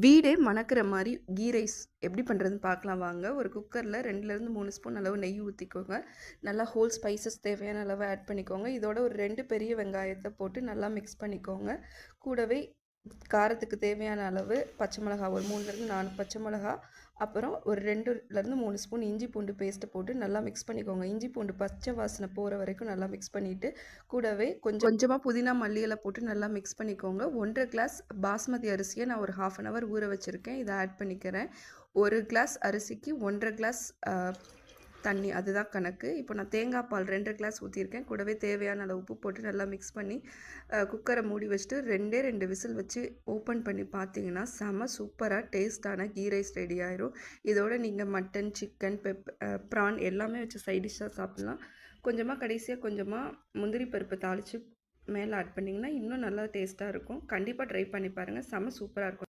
வீடே மணக்கிற மாரி key rice எப்படி பண்ணுறதுன்னு பார்க்கலாம் வாங்க. ஒரு குக்கரில் 2லேருந்து 3 ஸ்பூன் அளவு நெய் ஊற்றிக்கோங்க. நல்லா ஹோல் ஸ்பைசஸ் தேவையான அளவு ஆட் பண்ணிக்கோங்க. இதோட ஒரு 2 பெரிய வெங்காயத்தை போட்டு நல்லா மிக்ஸ் பண்ணிக்கோங்க. கூடவே காரத்துக்கு தேவையான அளவு பச்சை மிளகா ஒரு 3லேருந்து 4 பச்சை மிளகா, அப்புறம் ஒரு 2லேருந்து 3 ஸ்பூன் இஞ்சி பூண்டு பேஸ்ட்டை போட்டு நல்லா மிக்ஸ் பண்ணிக்கோங்க. இஞ்சி பூண்டு பச்சை வாசனை போகிற வரைக்கும் நல்லா மிக்ஸ் பண்ணிவிட்டு, கூடவே கொஞ்சமாக புதினா மல்லி இலை போட்டு நல்லா மிக்ஸ் பண்ணிக்கோங்க. 1 1/2 கிளாஸ் பாஸ்மதி அரிசியை நான் ஒரு 1/2 அன் ஹவர் ஊற வச்சுருக்கேன். இதை ஆட் பண்ணிக்கிறேன். 1 கிளாஸ் அரிசிக்கு 1 1/2 கிளாஸ் தண்ணி, அதுதான் கணக்கு. இப்போ நான் தேங்காய் பால் 2 கிளாஸ் ஊற்றிருக்கேன். கூடவே தேவையான அளவு உப்பு போட்டு நல்லா மிக்ஸ் பண்ணி குக்கரை மூடி வச்சுட்டு 2 விசில் வச்சு ஓப்பன் பண்ணி பார்த்தீங்கன்னா செம சூப்பராக டேஸ்ட்டான கீ ரைஸ் ரெடி ஆயிரும். இதோட நீங்கள் மட்டன், சிக்கன், ப்ரான் எல்லாமே வச்சு சைட் டிஷ்ஷாக சாப்பிட்லாம். கடைசியாக கொஞ்சமாக முந்திரி பருப்பு தாளித்து மேலே ஆட் பண்ணிங்கன்னா இன்னும் நல்லா டேஸ்ட்டாக இருக்கும். கண்டிப்பாக ட்ரை பண்ணி பாருங்கள். செம சூப்பராக இருக்கும்.